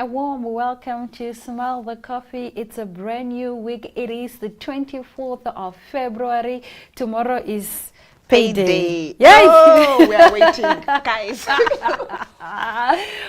warm welcome to Smell the Coffee. It's a brand new week. It is the 24th of February. Tomorrow is payday. Yay! Oh, we are waiting, guys.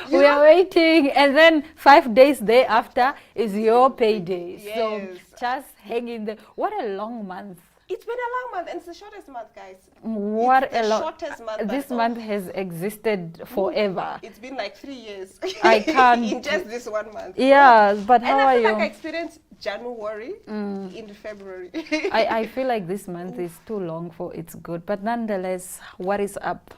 We are waiting, and then 5 days thereafter is your payday. Yes. So just hang in there. What a long month. It's been a long month, and it's the shortest month, guys. What it's a the long shortest month. This month has existed forever. It's been like 3 years. I can't. In just this 1 month. Yeah, but how and are I you? feel like I experienced January in February. I feel like this month is too long for its good. But nonetheless, what is up?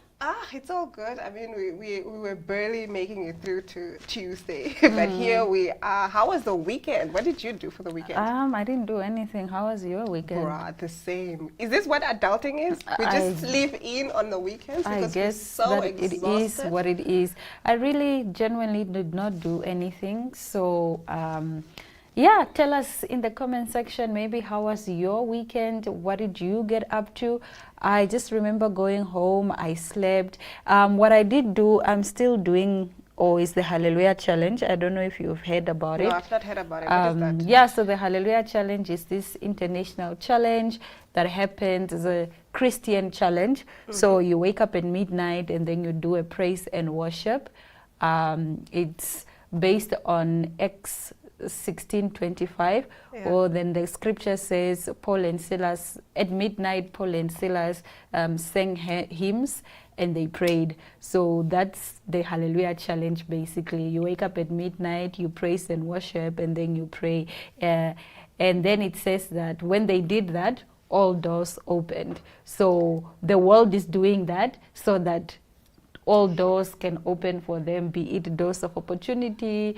It's all good. I mean, we were barely making it through to Tuesday, but here we are. How was the weekend? What did you do for the weekend? I didn't do anything. How was your weekend? Bruh, the same. Is this what adulting is? We just sleep in on the weekends because I guess we're so that exhausted. it is what it is. I really genuinely did not do anything. So, yeah, tell us in the comment section maybe how was your weekend? What did you get up to? I just remember going home. I slept. What I did do, I'm still doing, is the Hallelujah Challenge. I don't know if you've heard about it. No, I've not heard about it. What is that? Yeah, so the Hallelujah Challenge is this international challenge that happens as a Christian challenge. So you wake up at midnight and then you do a praise and worship. It's based on Acts 16:25, or then the scripture says Paul and Silas at midnight. Paul and Silas sang hymns and they prayed. So that's the Hallelujah Challenge. Basically, you wake up at midnight, you praise and worship, and then you pray. And then it says that when they did that, all doors opened. So the world is doing that so that all doors can open for them, be it doors of opportunity,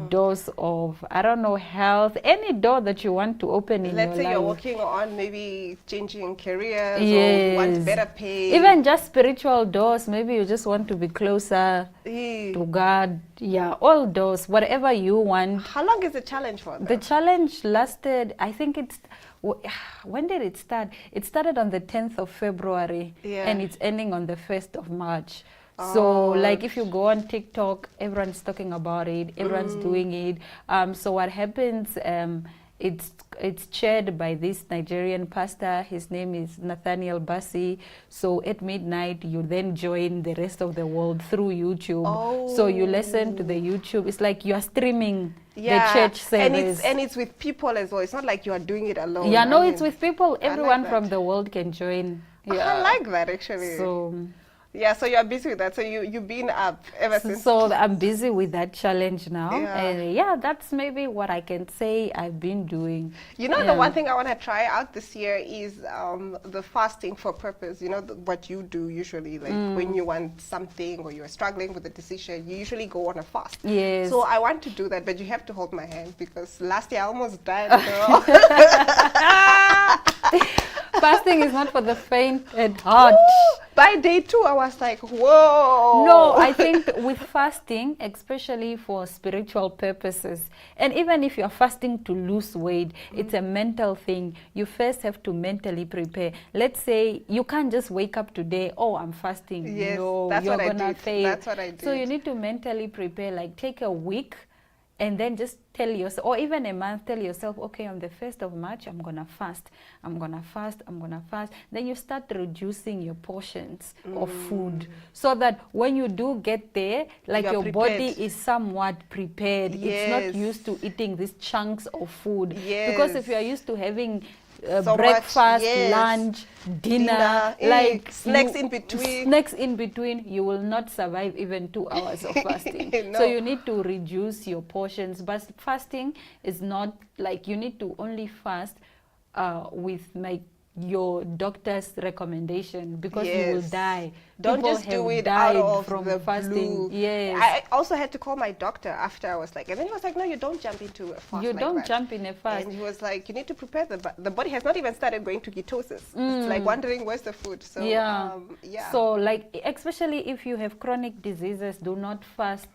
doors of, I don't know, health, any door that you want to open in your life. Let's say you're working on maybe changing careers, or Yes. you want better pay. Even just spiritual doors, maybe you just want to be closer Eh. to God. Yeah, all doors, whatever you want. How long is the challenge for? The challenge lasted, I think when did it start? It started on the 10th of February, and it's ending on the 1st of March. So like if you go on TikTok, everyone's talking about it, everyone's doing it. So what happens, it's chaired by this Nigerian pastor. His name is Nathaniel Bassi. So at midnight, you then join the rest of the world through YouTube. So you listen to the YouTube. It's like you are streaming the church service. And it's with people as well. It's not like you are doing it alone. Yeah, no, it's with people. Everyone from the world can join. Yeah. I like that, actually. So yeah, so you're busy with that. So you've been up ever since. So I'm busy with that challenge now. Yeah. And yeah, that's maybe what I can say I've been doing. You know, the one thing I want to try out this year is the fasting for purpose. You know, what you do usually, like when you want something or you're struggling with a decision, you usually go on a fast. Yes. So I want to do that, but you have to hold my hand because last year I almost died, girl. Fasting is not for the faint at heart. By day 2, I was like, whoa. No, I think with fasting, especially for spiritual purposes, and even if you're fasting to lose weight, it's a mental thing. You first have to mentally prepare. Let's say you can't just wake up today, I'm fasting. Yes, no, that's you're what I gonna did. fail. That's what I did. So you need to mentally prepare, like take a week and then just tell yourself, or even a month, tell yourself, okay, on the 1st of March, I'm going to fast. I'm going to fast. I'm going to fast. Then you start reducing your portions of food so that when you do get there, like your body is somewhat prepared. It's not used to eating these chunks of food. Because if you are used to having breakfast, lunch, dinner, like snacks in between. Snacks in between, you will not survive even 2 hours of fasting. No. So you need to reduce your portions. But fasting is not like you need to only fast with like your doctor's recommendation because you will die. Don't People just do have it died out of from the fasting. blue. Yes. I also had to call my doctor after I was like, and then he was like, no, you don't jump into a fast. You like don't that. jump in a fast. And he was like, you need to prepare the body has not even started going to ketosis. It's like wondering where's the food. So So like especially if you have chronic diseases, do not fast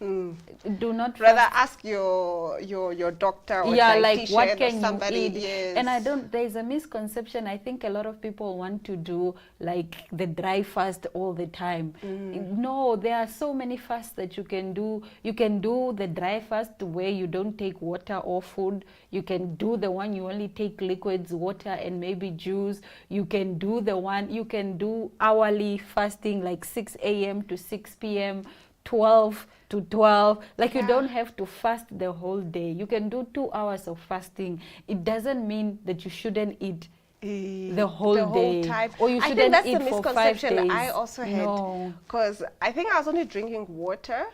Do not Rather fast. ask your doctor or Yeah, like dietitian what or can somebody. you eat? Yes. And I don't, there's a misconception. I think a lot of people want to do like the dry fast all the time. No, there are so many fasts that you can do. You can do the dry fast where you don't take water or food. You can do the one you only take liquids, water, and maybe juice. You can do the one, you can do hourly fasting, like 6 a.m. to 6 p.m., 12 to 12. Like you don't have to fast the whole day. You can do 2 hours of fasting. It doesn't mean that you shouldn't eat the whole day, time. or you I think shouldn't that's eat the for 5 misconception days. I also had, No. because I think I was only drinking water,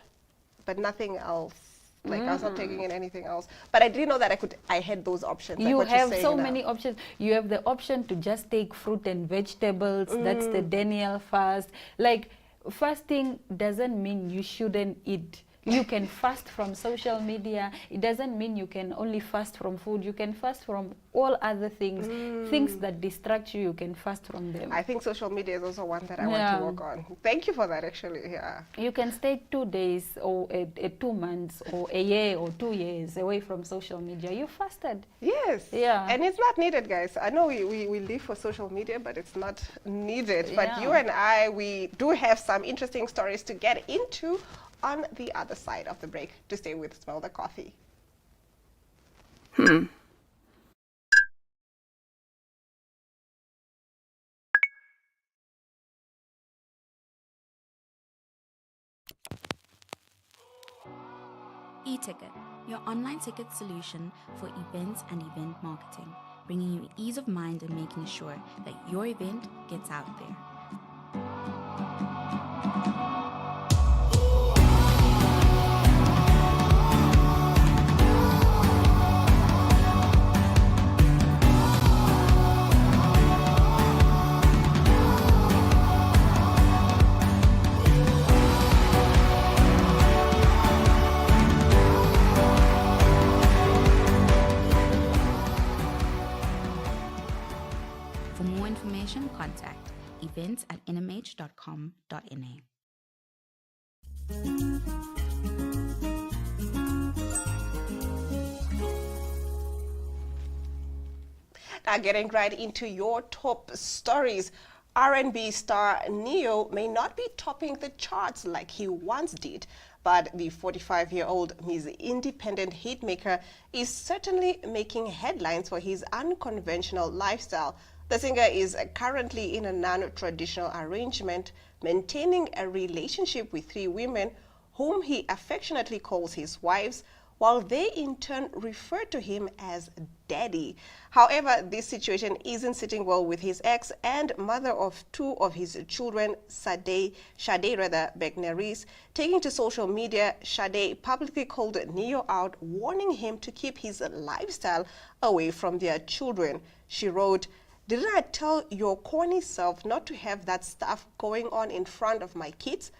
but nothing else. Like I was not taking in anything else. But I didn't know that I had those options. Like You what you're have saying so now. many options. You have the option to just take fruit and vegetables. That's the Daniel fast. Like fasting doesn't mean you shouldn't eat. You can fast from social media. It doesn't mean you can only fast from food. You can fast from all other things. Things that distract you, you can fast from them. I think social media is also one that I want to work on. Thank you for that, actually. Yeah. You can stay 2 days or 2 months or a year or 2 years away from social media. You fasted. Yes. Yeah. And it's not needed, guys. I know we live for social media, but it's not needed. But Yeah. you and I, we do have some interesting stories to get into on the other side of the break. To stay with Smell the Coffee. eTicket, your online ticket solution for events and event marketing, bringing you ease of mind and making sure that your event gets out there. For more information, contact events@nhom.com.na. Now getting right into your top stories. R&B star Neo may not be topping the charts like he once did, but the 45-year-old Miss Independent hitmaker is certainly making headlines for his unconventional lifestyle. The singer is currently in a non-traditional arrangement, maintaining a relationship with 3 women whom he affectionately calls his wives, while they in turn refer to him as daddy. However, this situation isn't sitting well with his ex and mother of 2 of his children, Sade Begnaris. Taking to social media, Sade publicly called Neo out, warning him to keep his lifestyle away from their children. She wrote, "Didn't I tell your corny self not to have that stuff going on in front of my kids?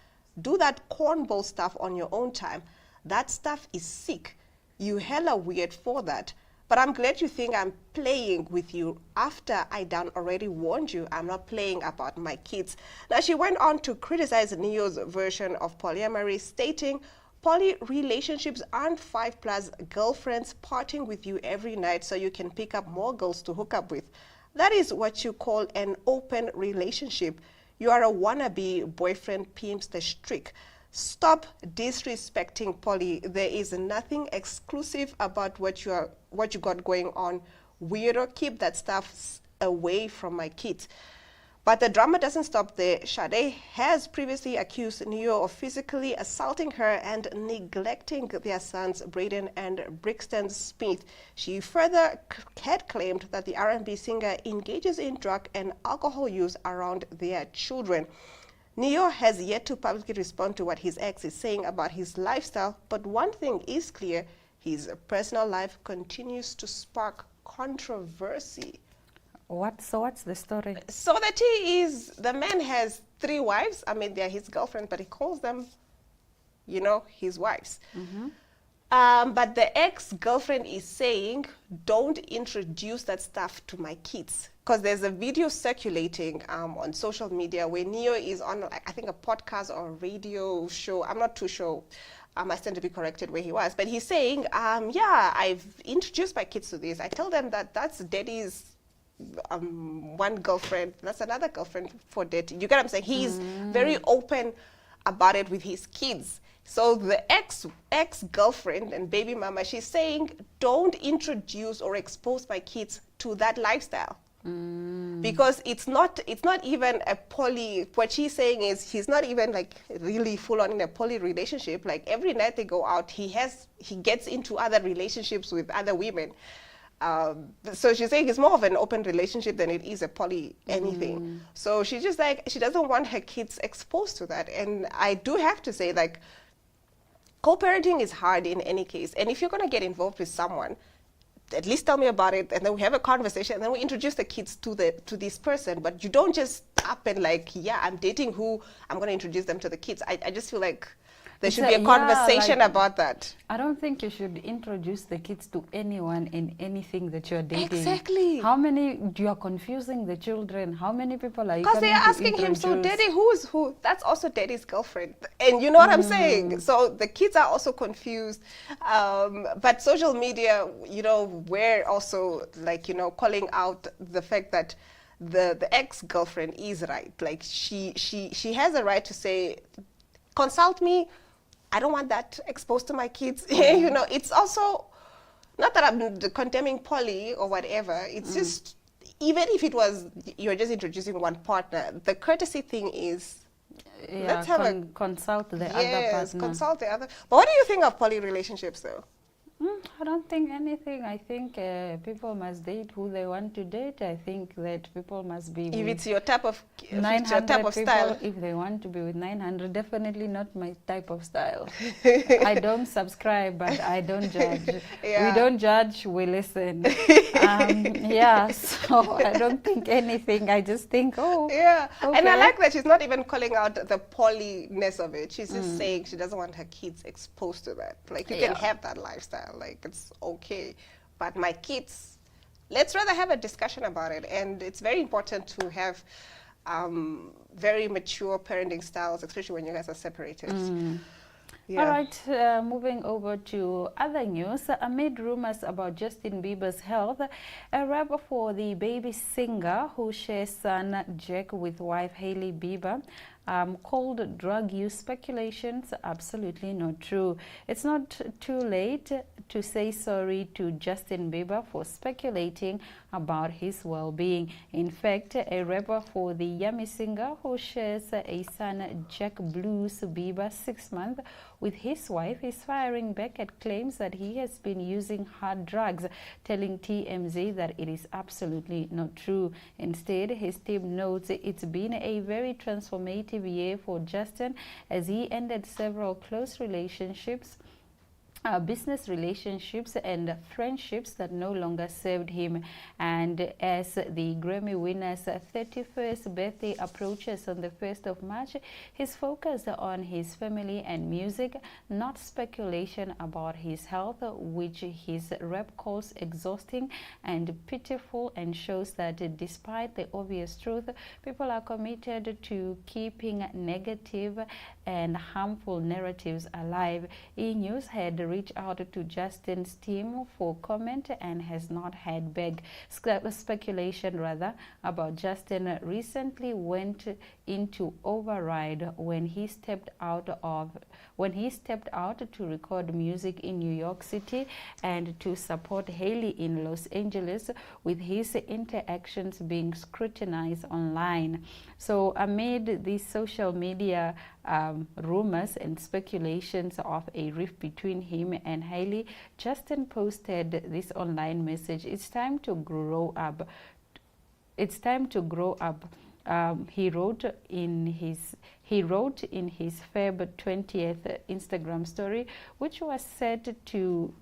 Do that cornball stuff on your own time. That stuff is sick. You hella weird for that. But I'm glad you think I'm playing with you after I done already warned you I'm not playing about my kids." Now, she went on to criticize Neo's version of polyamory, stating, "Poly relationships aren't 5+ girlfriends partying with you every night so you can pick up more girls to hook up with. That is what you call an open relationship. You are a wannabe boyfriend pimp/trick. Stop disrespecting Polly. There is nothing exclusive about what you got going on. Weirdo, keep that stuff away from my kids." But the drama doesn't stop there. Sade has previously accused Neo of physically assaulting her and neglecting their sons, Braden and Brixton Smith. She further had claimed that the R&B singer engages in drug and alcohol use around their children. Neo has yet to publicly respond to what his ex is saying about his lifestyle, but one thing is clear: his personal life continues to spark controversy. So what's the story? So the tea is, the man has 3 wives. I mean, they're his girlfriends, but he calls them, you know, his wives. But the ex-girlfriend is saying, don't introduce that stuff to my kids. Because there's a video circulating on social media where Neo is on, I think, a podcast or a radio show. I'm not too sure. I stand to be corrected where he was. But he's saying, yeah, I've introduced my kids to this. I tell them that that's daddy's one girlfriend, that's another girlfriend for daddy. You get what I'm saying? He's very open about it with his kids. So the ex-girlfriend and baby mama, she's saying, don't introduce or expose my kids to that lifestyle. Because it's not even a poly. What she's saying is he's not even like really full on in a poly relationship. Like every night they go out, he gets into other relationships with other women. So she's saying it's more of an open relationship than it is a poly anything. So she's just like, she doesn't want her kids exposed to that. And I do have to say, like, co-parenting is hard in any case. And if you're going to get involved with someone, at least tell me about it, and then we have a conversation, and then we introduce the kids to this person. But you don't just stop and like, yeah, I'm dating who, I'm going to introduce them to the kids. I just feel like there should be a conversation about that. I don't think you should introduce the kids to anyone in anything that you're dating. Exactly. How many, you are confusing the children. How many people are you Because they're asking him, so daddy, who is who? That's also daddy's girlfriend. And you know what I'm saying? So the kids are also confused. But social media, you know, we're also like, you know, calling out the fact that the ex-girlfriend is right. Like she has a right to say, consult me. I don't want that exposed to my kids. You know, it's also, not that I'm condemning poly or whatever, it's just, even if it was, you're just introducing one partner, the courtesy thing is, let's have consult the other partner. Consult the other. But what do you think of poly relationships though? I don't think anything. I think people must date who they want to date. I think that people must be if it's your type of, if 900 it's your type of people, style. if they want to be with 900, definitely not my type of style. I don't subscribe, but I don't judge. Yeah. We don't judge, we listen. Yeah, so I don't think anything. I just think, oh, yeah. okay. And I like that she's not even calling out the polyness of it. She's just saying she doesn't want her kids exposed to that. Like, you can have that lifestyle. Like, it's okay. But my kids, let's rather have a discussion about it. And it's very important to have very mature parenting styles, especially when you guys are separated. Yeah. All right, moving over to other news. Amid rumors about Justin Bieber's health, a rapper for the baby singer who shares son Jack with wife Hailey Bieber called drug use speculations absolutely not true. It's not too late to say sorry to Justin Bieber for speculating about his well-being. In fact, a rapper for the Yummy singer who shares a son, Jack Blues Bieber, 6 months, with his wife is firing back at claims that he has been using hard drugs, telling TMZ that it is absolutely not true. Instead, his team notes it's been a very transformative year for Justin as he ended several close relationships, business relationships and friendships that no longer served him. And as the Grammy winner's 31st birthday approaches on the 1st of March, he's focused on his family and music, not speculation about his health, which his rep calls exhausting and pitiful, and shows that despite the obvious truth, people are committed to keeping negative and harmful narratives alive. E-News had reached out to Justin's team for comment and has not had big speculation about Justin recently went into override when he stepped out to record music in New York City and to support Hailey in Los Angeles, with his interactions being scrutinized online. So amid these social media rumors and speculations of a rift between him and Hailey, Justin posted this online message: "It's time to grow up. It's time to grow up." He wrote in his Feb 20th Instagram story, which was set to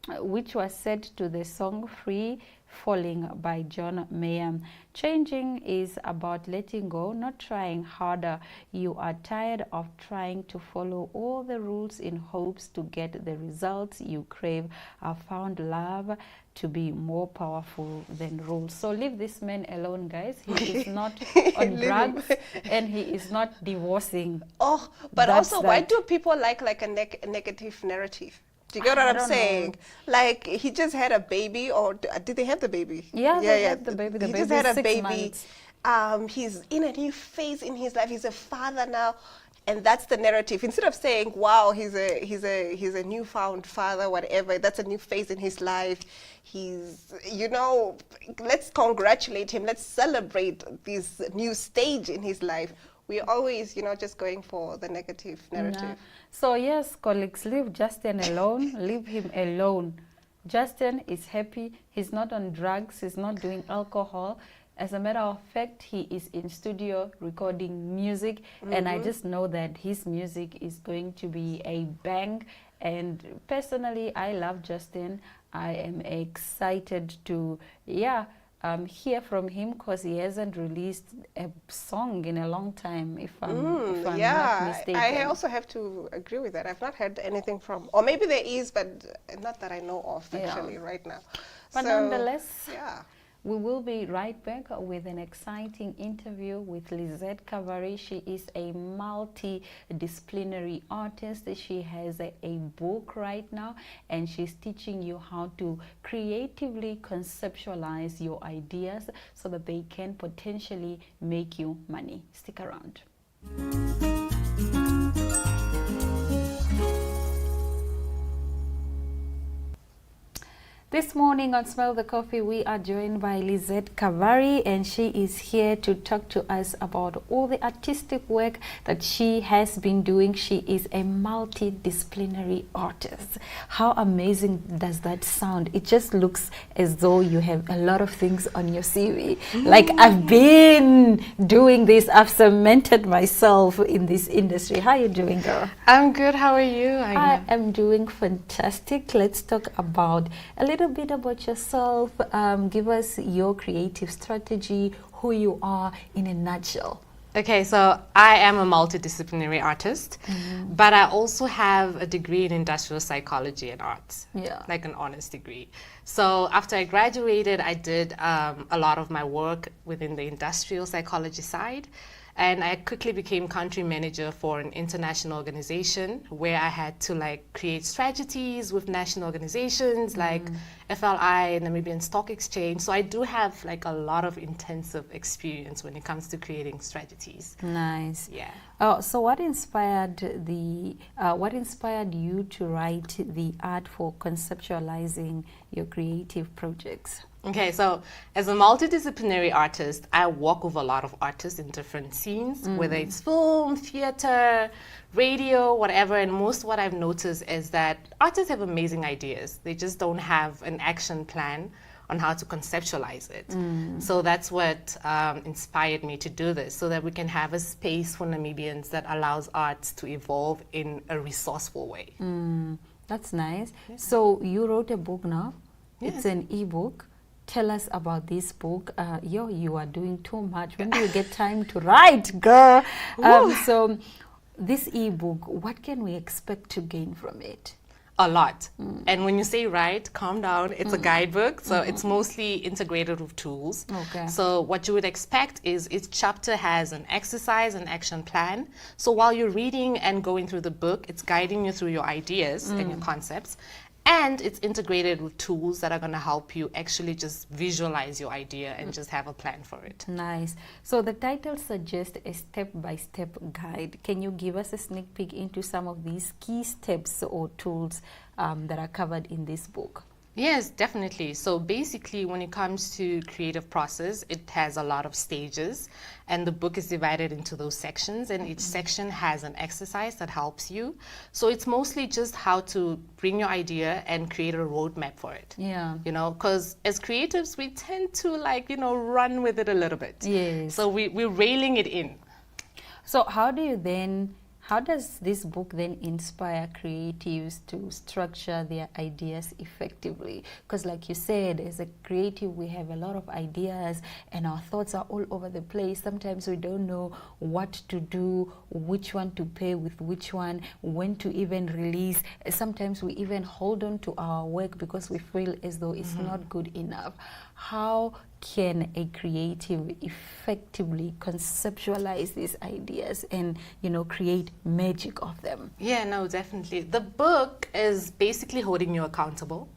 which was set to the song Free Falling by John Mayer. Changing is about letting go, not trying harder. You are tired of trying to follow all the rules in hopes to get the results you crave. I found love to be more powerful than rules. So leave this man alone, guys. He is not on drugs and he is not divorcing. Oh, but That's also, why that. do people like a negative narrative? Do you get what I'm don't saying? Like, he just had a baby, or did they have the baby? Yeah, they had the baby. The he baby just had is a 6 baby. months. He's in a new phase in his life. He's a father now, and that's the narrative. Instead of saying, "Wow, he's a newfound father," whatever, that's a new phase in his life. He's, let's congratulate him. Let's celebrate this new stage in his life. We're always, just going for the negative narrative. No. So yes, colleagues, leave Justin alone. Leave him alone. Justin is happy. He's not on drugs. He's not doing alcohol. As a matter of fact, he is in studio recording music, and I just know that his music is going to be a bang. And personally, I love Justin. I am excited to, hear from him because he hasn't released a song in a long time, if I'm not mistaken. I also have to agree with that. I've not heard anything from, or maybe there is, but not that I know of actually right now. But So, nonetheless, yeah. we will be right back with an exciting interview with Lizette Cavari. She is a multidisciplinary artist. She has a book right now, and she's teaching you how to creatively conceptualize your ideas so that they can potentially make you money. Stick around. This morning on Smell the Coffee, we are joined by Lizette Cavari, and she is here to talk to us about all the artistic work that she has been doing. She is a multidisciplinary artist. How amazing does that sound? It just looks as though you have a lot of things on your CV. Like, I've been doing this, I've cemented myself in this industry. How are you doing, girl? I'm good. How are you? I am doing fantastic. Let's talk about a little bit about yourself. Give us your creative strategy, who you are in a nutshell. Okay, so I am a multidisciplinary artist, but I also have a degree in industrial psychology and arts, like an honors degree. So after I graduated, I did a lot of my work within the industrial psychology side. And I quickly became country manager for an international organization where I had to create strategies with national organizations like FLI, Namibian Stock Exchange. So I do have a lot of intensive experience when it comes to creating strategies. Nice. Yeah. Oh, so what inspired you to write the art for conceptualizing your creative projects? Okay, so as a multidisciplinary artist, I work with a lot of artists in different scenes, whether it's film, theater, radio, whatever. And most what I've noticed is that artists have amazing ideas. They just don't have an action plan on how to conceptualize it. So that's what inspired me to do this, so that we can have a space for Namibians that allows arts to evolve in a resourceful way. That's nice. Yeah. So you wrote a book now. Yes. It's an ebook. Tell us about this book. You are doing too much. When do you get time to write, girl? So this ebook, what can we expect to gain from it? A lot. And when you say write, calm down. It's a guidebook, so it's mostly integrated with tools. Okay. So what you would expect is each chapter has an exercise and action plan. So while you're reading and going through the book, it's guiding you through your ideas and your concepts. And it's integrated with tools that are going to help you actually just visualize your idea and just have a plan for it. Nice. So the title suggests a step-by-step guide. Can you give us a sneak peek into some of these key steps or tools that are covered in this book? Yes, definitely. So basically, when it comes to creative process, it has a lot of stages, and the book is divided into those sections, and each section has an exercise that helps you. So it's mostly just how to bring your idea and create a roadmap for it. Yeah. You know, because as creatives, we tend to run with it a little bit. Yes. So we're railing it in. So how do you then How does this book then inspire creatives to structure their ideas effectively? Because like you said, as a creative, we have a lot of ideas and our thoughts are all over the place. Sometimes we don't know what to do, which one to pair with which one, when to even release. Sometimes we even hold on to our work because we feel as though it's not good enough. How can a creative effectively conceptualize these ideas and, you know, create magic of them? Yeah, no, definitely. The book is basically holding you accountable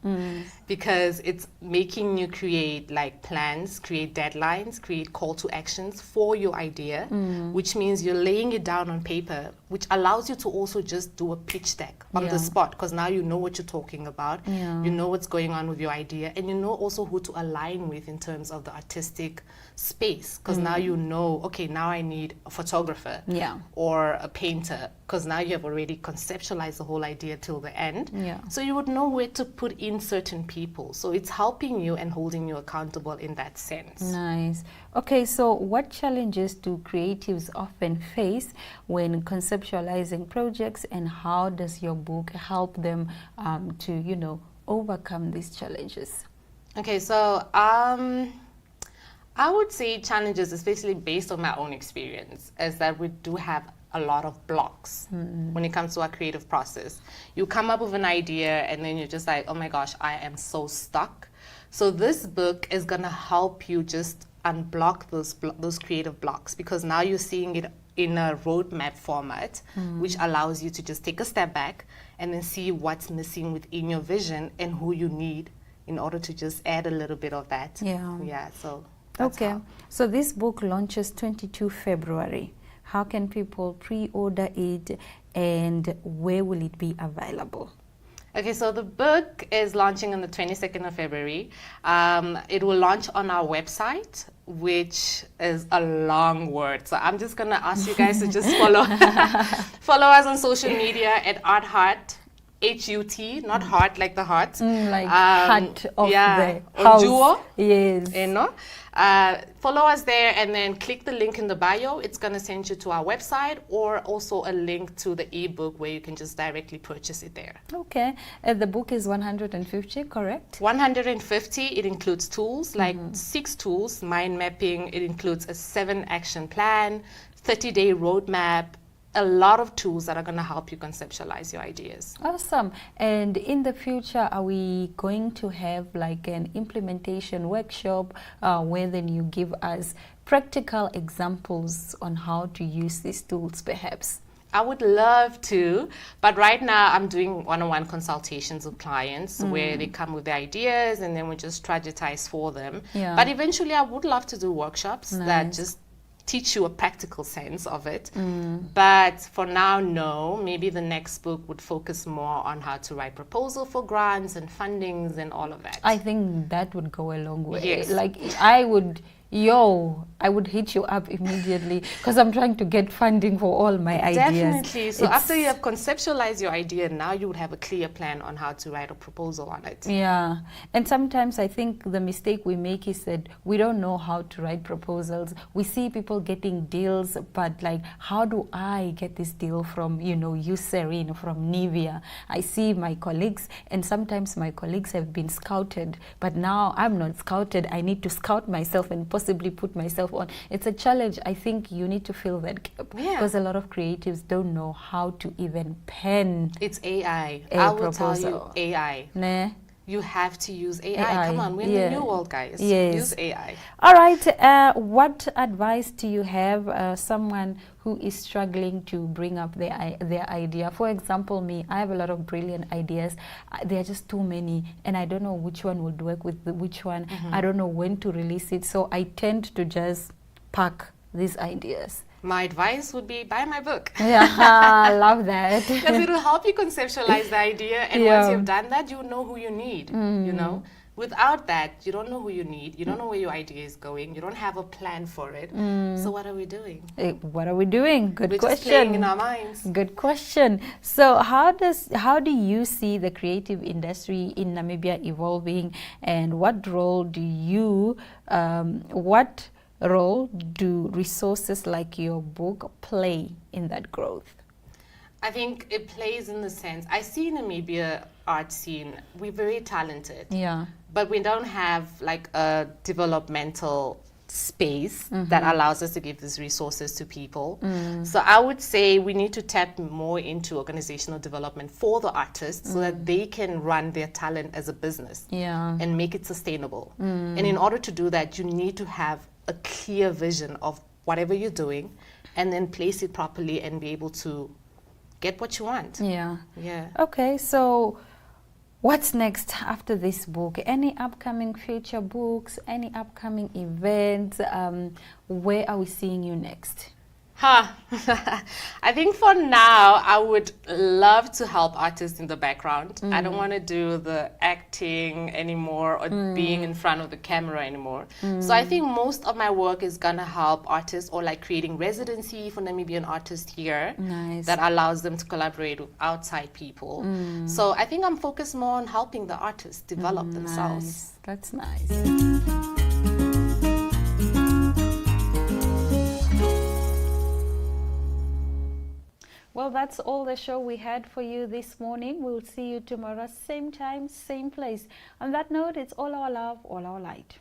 because it's making you create like plans, create deadlines, create call to actions for your idea, which means you're laying it down on paper, which allows you to also just do a pitch deck on the spot, because now you know what you're talking about, you know what's going on with your idea, and you know also who to align with in terms of the artistic space, because now you know, okay, now I need a photographer or a painter, because now you have already conceptualized the whole idea till the end. So you would know where to put in certain people. So it's helping you and holding you accountable in that sense. Nice. Okay, so what challenges do creatives often face when conceptualizing projects, and how does your book help them to, you know, overcome these challenges? Okay, so I would say challenges, especially based on my own experience, is that we do have a lot of blocks when it comes to our creative process. You come up with an idea and then you're just like, oh my gosh, I am so stuck. So this book is gonna help you just unblock those creative blocks, because now you're seeing it in a roadmap format, which allows you to just take a step back and then see what's missing within your vision and who you need in order to just add a little bit of that. So that's okay. how. So this book launches 22 February. How can people pre-order it, and where will it be available? Okay, so the book is launching on the 22nd of February. It will launch on our website, which is a long word. So I'm just gonna ask you guys to just follow follow us on social media at ArtHeart. HUT, not heart like the heart. Like heart of the or house. Duo. Yes. You know? Follow us there and then click the link in the bio. It's going to send you to our website, or also a link to the ebook where you can just directly purchase it there. Okay. The book is 150, correct? 150. It includes tools, like 6 tools, mind mapping. It includes a 7-action plan, 30-day roadmap, a lot of tools that are going to help you conceptualize your ideas. Awesome. And in the future, are we going to have like an implementation workshop where then you give us practical examples on how to use these tools perhaps? I would love to, but right now I'm doing one-on-one consultations with clients where they come with their ideas and then we just strategize for them. But eventually I would love to do workshops that just teach you a practical sense of it. But for now, no. Maybe the next book would focus more on how to write proposal for grants and fundings and all of that. I think that would go a long way. Yes. Like I would hit you up immediately because I'm trying to get funding for all my ideas. Definitely. So after you have conceptualized your idea, now you would have a clear plan on how to write a proposal on it. Yeah. And sometimes I think the mistake we make is that we don't know how to write proposals. We see people getting deals, but like, how do I get this deal from, you know, Eucerin, from Nivea? I see my colleagues, and sometimes my colleagues have been scouted, but now I'm not scouted. I need to scout myself and possibly put myself on. It's a challenge. I think you need to fill that gap because a lot of creatives don't know how to even pen. It's AI. I will tell you AI. Nah. You have to use AI. Come on, we're in the new world, guys. Yes. Use AI. All right. What advice do you have someone who is struggling to bring up their idea? For example, me, I have a lot of brilliant ideas. There are just too many, and I don't know which one would work with which one. I don't know when to release it, so I tend to just pack these ideas. My advice would be buy my book. Yeah, I love that. Because it will help you conceptualize the idea, and once you've done that, you know who you need, you know? Without that, you don't know who you need, you don't know where your idea is going, you don't have a plan for it. So what are we doing? What are we doing? Good We're question. just playing in our minds. Good question. So how do you see the creative industry in Namibia evolving, and what role do resources like your book play in that growth? I think it plays in the sense, I see Namibia art scene, we're very talented. Yeah. But we don't have like a developmental space that allows us to give these resources to people. So I would say we need to tap more into organizational development for the artists so that they can run their talent as a business and make it sustainable. And in order to do that, you need to have a clear vision of whatever you're doing and then place it properly and be able to get what you want. Yeah. Yeah. Okay, so what's next after this book? Any upcoming future books? Any upcoming events? Where are we seeing you next? I think for now, I would love to help artists in the background. I don't want to do the acting anymore or being in front of the camera anymore. So I think most of my work is going to help artists or like creating residency for Namibian artists here that allows them to collaborate with outside people. So I think I'm focused more on helping the artists develop themselves. That's nice. Well, that's all the show we had for you this morning. We'll see you tomorrow, same time, same place. On that note, it's all our love, all our light.